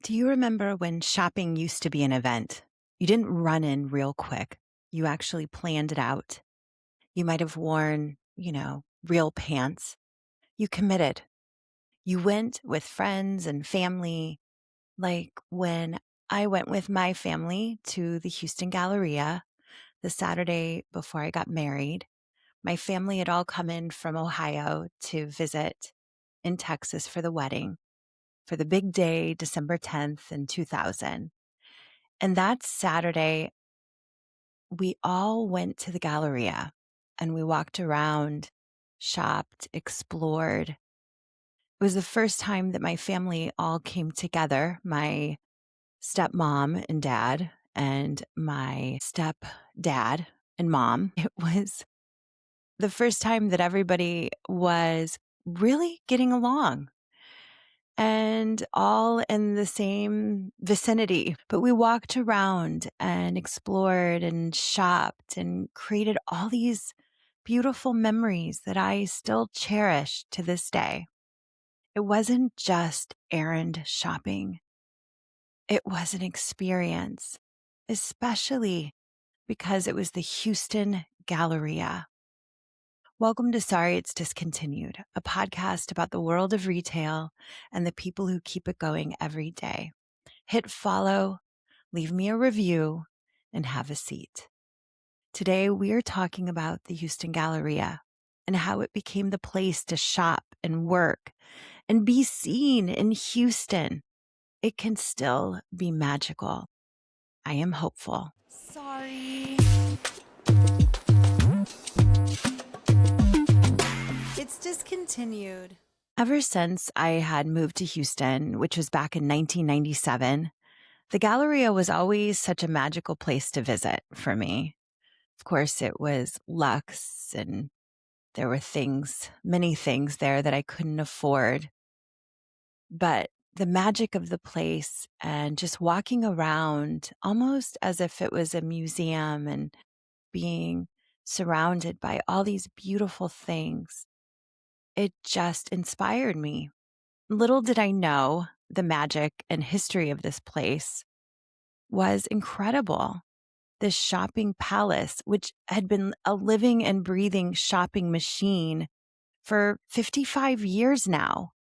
Do you remember when shopping used to be an event? You didn't run in real quick. You actually planned it out. You might have worn, real pants. You committed. You went with friends and family. Like when I went with my family to the Houston Galleria the Saturday before I got married. My family had all come in from Ohio to visit in Texas for the wedding, for the big day, December 10th in 2000. And that Saturday, we all went to the Galleria and we walked around, shopped, explored. It was the first time that my family all came together, my stepmom and dad and my stepdad and mom. It was the first time that everybody was really getting along and all in the same vicinity. But we walked around and explored and shopped and created all these beautiful memories that I still cherish to this day. It wasn't just errand shopping. It was an experience, especially because it was the Houston Galleria. Welcome to Sorry It's Discontinued, a podcast about the world of retail and the people who keep it going every day. Hit follow, leave me a review, and have a seat. Today, we are talking about the Houston Galleria and how it became the place to shop and work and be seen in Houston. It can still be magical. I am hopeful. Sorry. It's discontinued. Ever since I had moved to Houston, which was back in 1997, the Galleria was always such a magical place to visit for me. Of course, it was luxe and there were many things there that I couldn't afford. But the magic of the place and just walking around almost as if it was a museum and being surrounded by all these beautiful things, it just inspired me. Little did I know the magic and history of this place was incredible. This shopping palace, which had been a living and breathing shopping machine for 55 years now.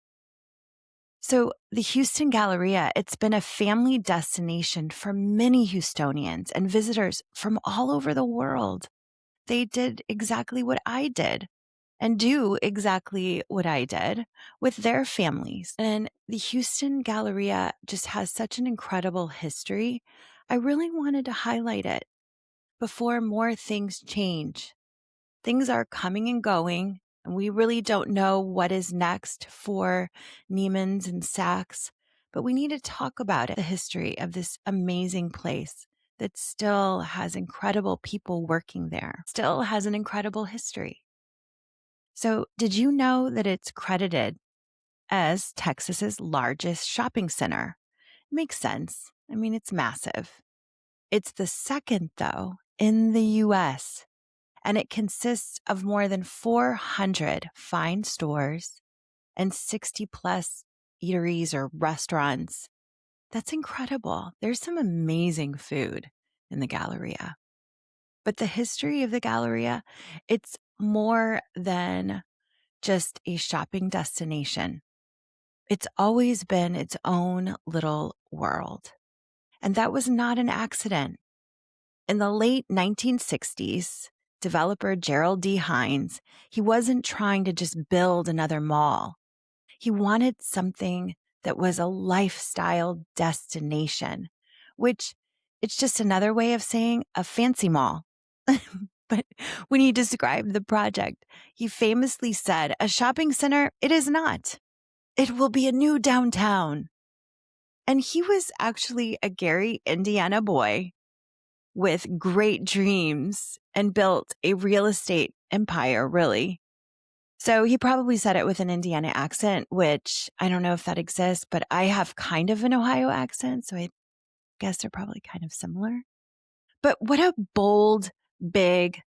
So the Houston Galleria, it's been a family destination for many Houstonians and visitors from all over the world. They did exactly what I did and do exactly what I did with their families. And the Houston Galleria just has such an incredible history. I really wanted to highlight it before more things change. Things are coming and going, and we really don't know what is next for Neiman's and Saks, but we need to talk about it, the history of this amazing place that still has incredible people working there, still has an incredible history. So did you know that it's credited as Texas's largest shopping center? Makes sense. I mean, it's massive. It's the second, though, in the U.S., and it consists of more than 400 fine stores and 60 plus eateries or restaurants. That's incredible. There's some amazing food in the Galleria. But the history of the Galleria, it's more than just a shopping destination. It's always been its own little world. And that was not an accident. In the late 1960s, developer Gerald D. Hines, he wasn't trying to just build another mall. He wanted something that was a lifestyle destination, which it's just another way of saying a fancy mall. But when he described the project, he famously said, "A shopping center, it is not. It will be a new downtown." And he was actually a Gary, Indiana boy with great dreams and built a real estate empire, really. So he probably said it with an Indiana accent, which I don't know if that exists, but I have kind of an Ohio accent, so I guess they're probably kind of similar. But what a bold, big,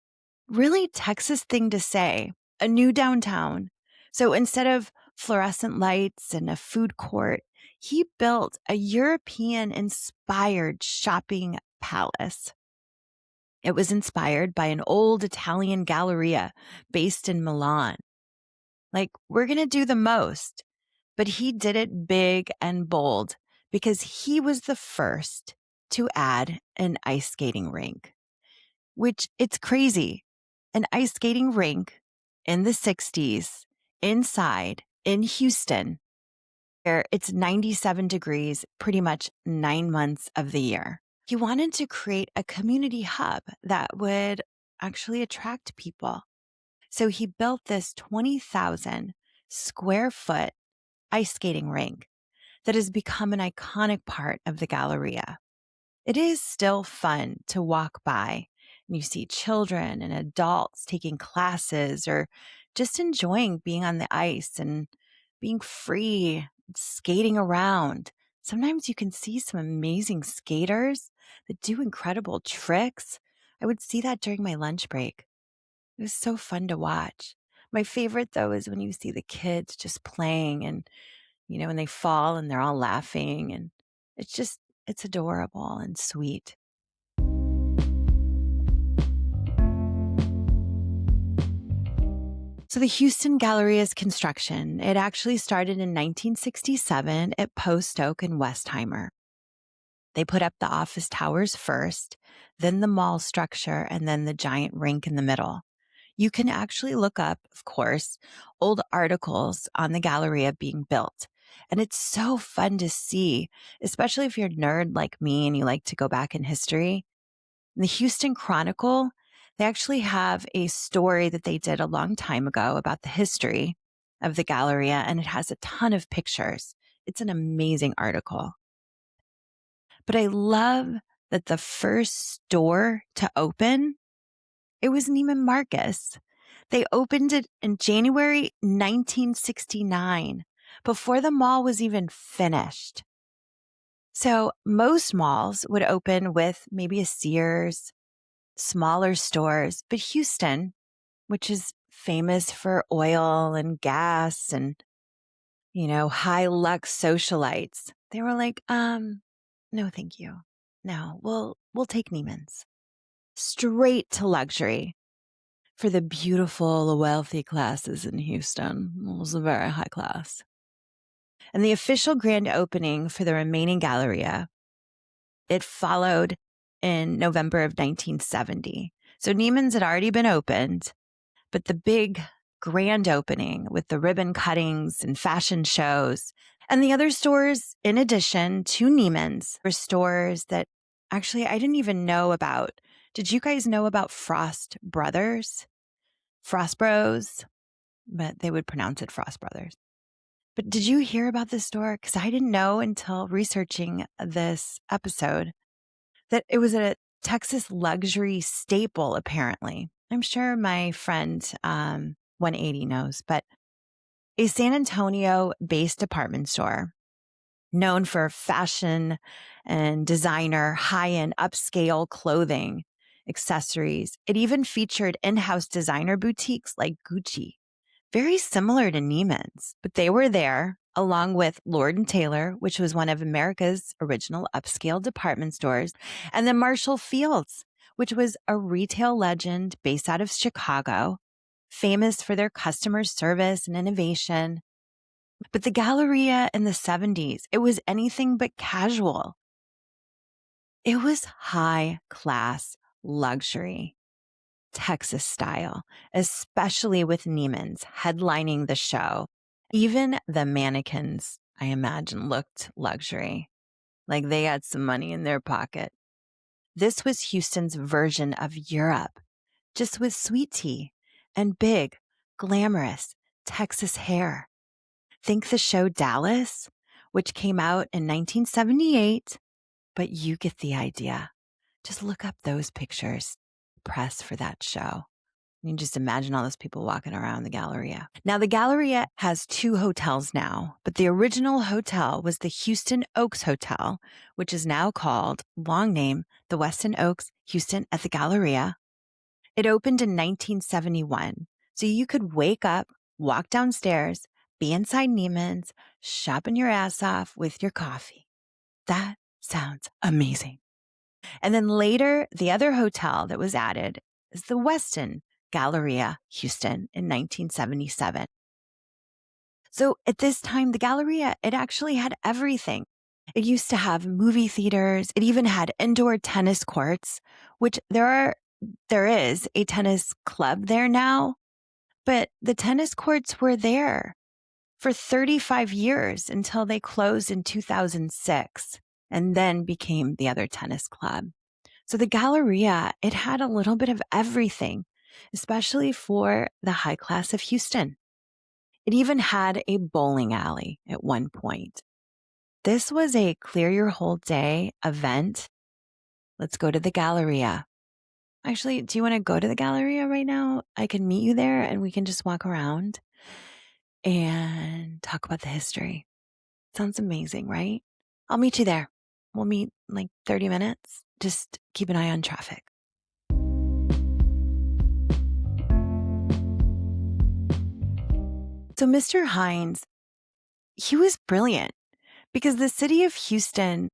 really Texas thing to say, a new downtown. So instead of fluorescent lights and a food court, He built a European-inspired shopping palace. It was inspired by an old Italian galleria based in Milan. Like, we're going to do the most, but he did it big and bold because he was the first to add an ice skating rink, which it's crazy. An ice skating rink in the 60s inside in Houston, where it's 97 degrees pretty much 9 months of the year. He wanted to create a community hub that would actually attract people. So he built this 20,000 square foot ice skating rink that has become an iconic part of the Galleria. It is still fun to walk by and you see children and adults taking classes or just enjoying being on the ice and being free, skating around. Sometimes you can see some amazing skaters that do incredible tricks. I would see that during my lunch break. It was so fun to watch. My favorite, though, is when you see the kids just playing and, when they fall and they're all laughing. And it's adorable and sweet. So the Houston Galleria's construction, it actually started in 1967 at Post Oak and Westheimer. They put up the office towers first, then the mall structure, and then the giant rink in the middle. You can actually look up, of course, old articles on the Galleria being built. And it's so fun to see, especially if you're a nerd like me and you like to go back in history. In the Houston Chronicle, they actually have a story that they did a long time ago about the history of the Galleria, and it has a ton of pictures. It's an amazing article. But I love that the first store to open, it was Neiman Marcus. They opened it in January 1969, before the mall was even finished. So most malls would open with maybe a Sears, smaller stores, but Houston, which is famous for oil and gas and, high lux socialites, they were like, no, thank you. No, we'll take Neiman's. Straight to luxury. For the beautiful, wealthy classes in Houston. It was a very high class. And the official grand opening for the remaining Galleria, it followed in November of 1970. So Neiman's had already been opened, but the big grand opening with the ribbon cuttings and fashion shows and the other stores, in addition to Neiman's, were stores that actually I didn't even know about. Did you guys know about Frost Brothers? Frost Bros, but they would pronounce it Frost Brothers. But did you hear about this store? Because I didn't know until researching this episode that it was a Texas luxury staple, apparently. I'm sure my friend 180 knows, but a San Antonio-based department store known for fashion and designer, high-end upscale clothing, accessories. It even featured in-house designer boutiques like Gucci, very similar to Neiman's, but they were there along with Lord & Taylor, which was one of America's original upscale department stores, and then Marshall Field's, which was a retail legend based out of Chicago, famous for their customer service and innovation. But the Galleria in the 70s, it was anything but casual. It was high class luxury, Texas style, especially with Neiman's headlining the show. Even the mannequins, I imagine, looked luxury, like they had some money in their pocket. This was Houston's version of Europe, just with sweet tea and big, glamorous Texas hair. Think the show Dallas, which came out in 1978, but you get the idea. Just look up those pictures, press for that show. You can just imagine all those people walking around the Galleria. Now, the Galleria has 2 hotels now, but the original hotel was the Houston Oaks Hotel, which is now called, long name, the Westin Oaks Houston at the Galleria. It opened in 1971, so you could wake up, walk downstairs, be inside Neiman's, shopping your ass off with your coffee. That sounds amazing. And then later, the other hotel that was added is the Westin Galleria, Houston in 1977. So at this time, the Galleria, it actually had everything. It used to have movie theaters. It even had indoor tennis courts, which there is a tennis club there now, but the tennis courts were there for 35 years until they closed in 2006 and then became the other tennis club. So the Galleria, it had a little bit of everything, especially for the high class of Houston. It even had a bowling alley at one point. This was a clear your whole day event. Let's go to the Galleria. Actually, do you want to go to the Galleria right now? I can meet you there and we can just walk around and talk about the history. Sounds amazing, right? I'll meet you there. We'll meet in like 30 minutes. Just keep an eye on traffic. So Mr. Hines, he was brilliant because the city of Houston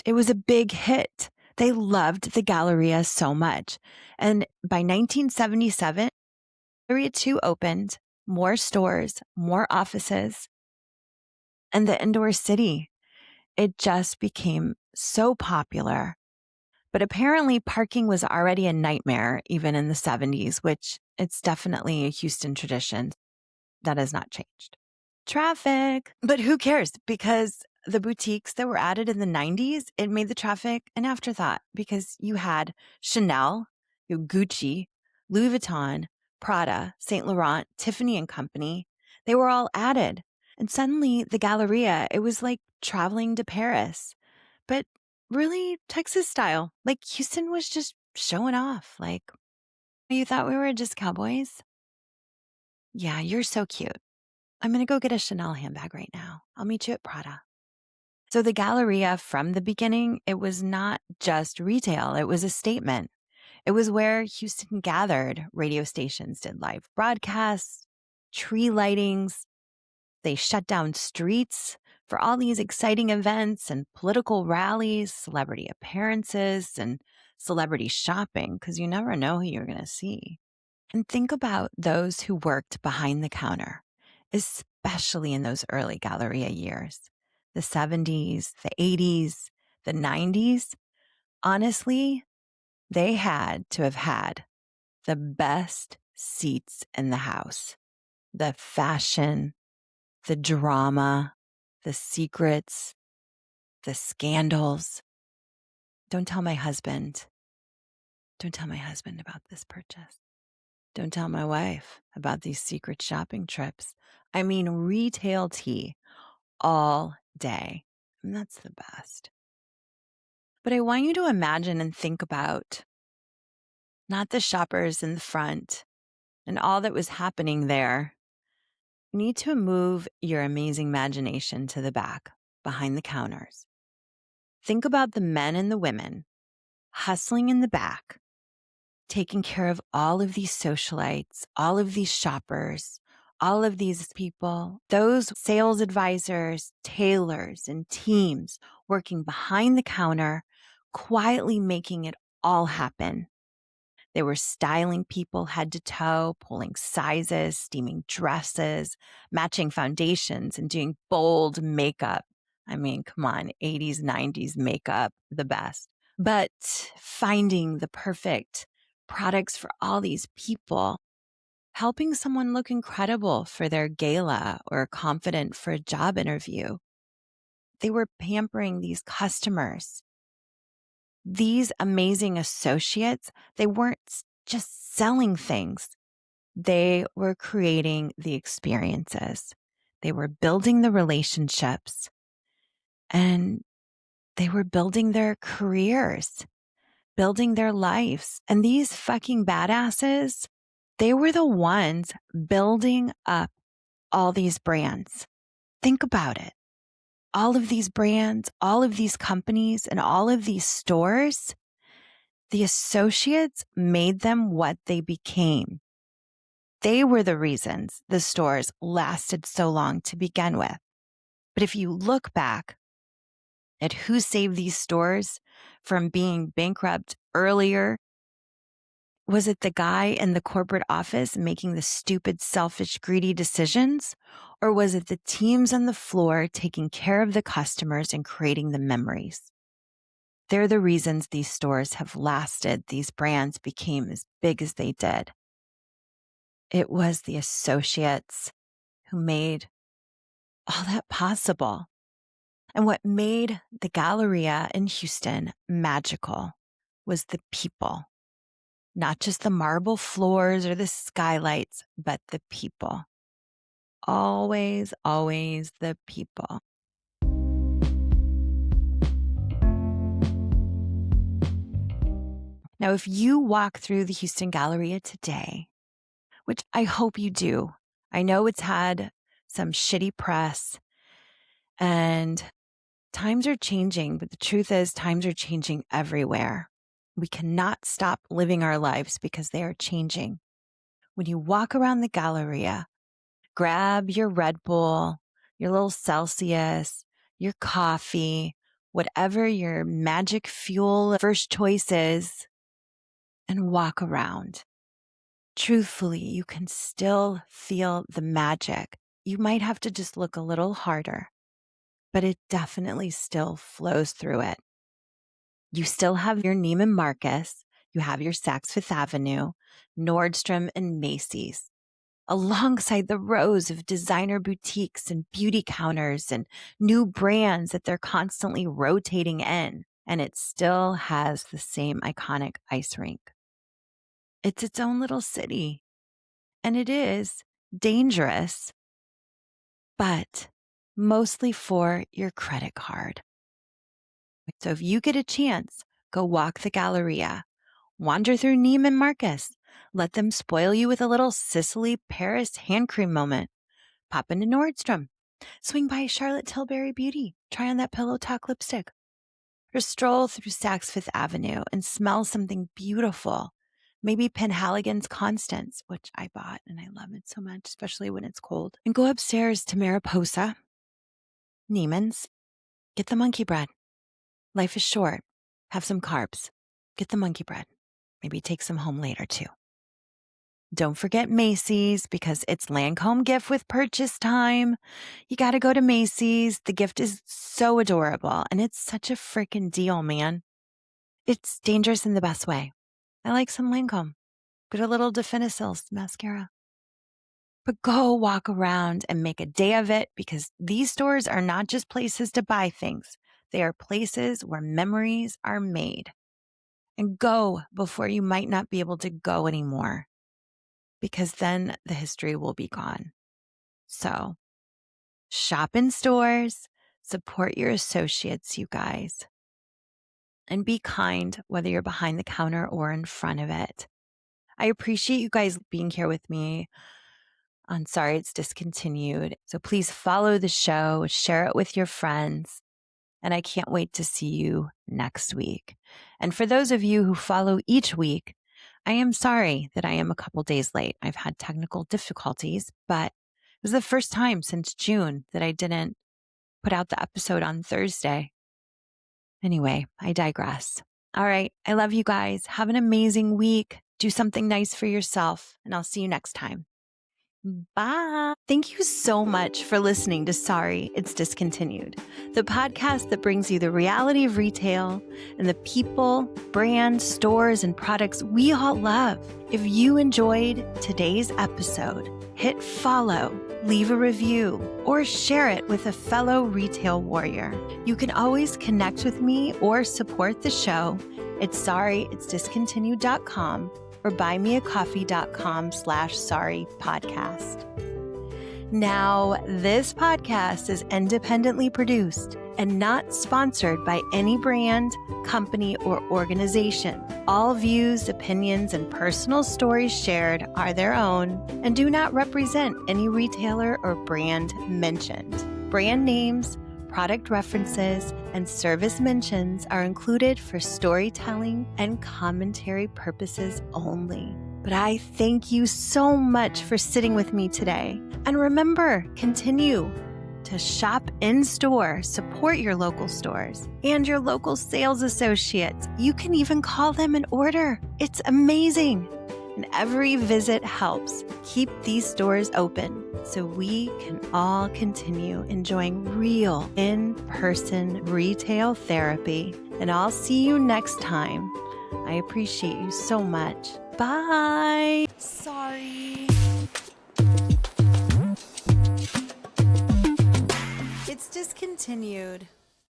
it was a big hit. They loved the Galleria so much. And by 1977, Galleria 2 opened, more stores, more offices, and the indoor city. It just became so popular. But apparently parking was already a nightmare even in the 70s, which it's definitely a Houston tradition. That has not changed. Traffic. But who cares? Because the boutiques that were added in the 90s, it made the traffic an afterthought because you had Chanel, you Gucci, Louis Vuitton, Prada, Saint Laurent, Tiffany and Company. They were all added. And suddenly the Galleria, it was like traveling to Paris, but really Texas style. Like Houston was just showing off. Like, you thought we were just cowboys? Yeah, you're so cute. I'm going to go get a Chanel handbag right now. I'll meet you at Prada. So the Galleria from the beginning, it was not just retail. It was a statement. It was where Houston gathered. Radio stations did live broadcasts, tree lightings. They shut down streets for all these exciting events and political rallies, celebrity appearances, and celebrity shopping, because you never know who you're going to see. And think about those who worked behind the counter, especially in those early Galleria years, the 70s, the 80s, the 90s. Honestly, they had to have had the best seats in the house. The fashion, the drama, the secrets, the scandals. Don't tell my husband. Don't tell my husband about this purchase. Don't tell my wife about these secret shopping trips. I mean, retail tea all day. And that's the best. But I want you to imagine and think about not the shoppers in the front and all that was happening there. You need to move your amazing imagination to the back, behind the counters. Think about the men and the women hustling in the back, taking care of all of these socialites, all of these shoppers, all of these people, those sales advisors, tailors, and teams working behind the counter, quietly making it all happen. They were styling people head to toe, pulling sizes, steaming dresses, matching foundations, and doing bold makeup. I mean, come on, 80s, 90s makeup, the best. But finding the perfect products for all these people, helping someone look incredible for their gala or confident for a job interview. They were pampering these customers. These amazing associates, they weren't just selling things. They were creating the experiences. They were building the relationships, and they were building their careers, building their lives. And these fucking badasses, they were the ones building up all these brands. Think about it. All of these brands, all of these companies, and all of these stores, the associates made them what they became. They were the reasons the stores lasted so long to begin with. But if you look back at who saved these stores from being bankrupt earlier, was it the guy in the corporate office making the stupid, selfish, greedy decisions? Or was it the teams on the floor taking care of the customers and creating the memories? They're the reasons these stores have lasted. These brands became as big as they did. It was the associates who made all that possible. And what made the Galleria in Houston magical was the people. Not just the marble floors or the skylights, but the people. Always, always the people. Now, if you walk through the Houston Galleria today, which I hope you do, I know it's had some shitty press and times are changing, but the truth is times are changing everywhere. We cannot stop living our lives because they are changing. When you walk around the Galleria, grab your Red Bull, your little Celsius, your coffee, whatever your magic fuel first choice is, and walk around. Truthfully, you can still feel the magic. You might have to just look a little harder, but it definitely still flows through it. You still have your Neiman Marcus, you have your Saks Fifth Avenue, Nordstrom, and Macy's, alongside the rows of designer boutiques and beauty counters and new brands that they're constantly rotating in. And it still has the same iconic ice rink. It's its own little city. And it is dangerous, but mostly for your credit card. So if you get a chance, go walk the Galleria, wander through Neiman Marcus, let them spoil you with a little Sicily Paris hand cream moment. Pop into Nordstrom, swing by Charlotte Tilbury Beauty, try on that pillow talk lipstick, or stroll through Saks Fifth Avenue and smell something beautiful. Maybe Penhaligon's Constance, which I bought and I love it so much, especially when it's cold. And go upstairs to Mariposa, Neiman's, get the monkey bread. Life is short. Have some carbs. Get the monkey bread. Maybe take some home later too. Don't forget Macy's because it's Lancome gift with purchase time. You got to go to Macy's. The gift is so adorable and it's such a freaking deal, man. It's dangerous in the best way. I like some Lancome. Get a little Definicils mascara. But go walk around and make a day of it because these stores are not just places to buy things. They are places where memories are made. And go before you might not be able to go anymore because then the history will be gone. So shop in stores, support your associates, you guys. And be kind, whether you're behind the counter or in front of it. I appreciate you guys being here with me on Sorry It's Discontinued. So please follow the show, share it with your friends, and I can't wait to see you next week. And for those of you who follow each week, I am sorry that I am a couple days late. I've had technical difficulties, but it was the first time since June that I didn't put out the episode on Thursday. Anyway, I digress. All right. I love you guys. Have an amazing week. Do something nice for yourself, and I'll see you next time. Bye. Thank you so much for listening to Sorry It's Discontinued, the podcast that brings you the reality of retail and the people, brands, stores, and products we all love. If you enjoyed today's episode, hit follow, leave a review, or share it with a fellow retail warrior. You can always connect with me or support the show at sorryitsdiscontinued.com or buymeacoffee.com/sorrypodcast. Now, this podcast is independently produced and not sponsored by any brand, company, or organization. All views, opinions, and personal stories shared are their own and do not represent any retailer or brand mentioned. Brand names, product references, and service mentions are included for storytelling and commentary purposes only. But I thank you so much for sitting with me today. And remember, continue to shop in store, support your local stores and your local sales associates. You can even call them and order. It's amazing. And every visit helps keep these stores open so we can all continue enjoying real in-person retail therapy. And I'll see you next time. I appreciate you so much. Bye. Sorry. It's discontinued.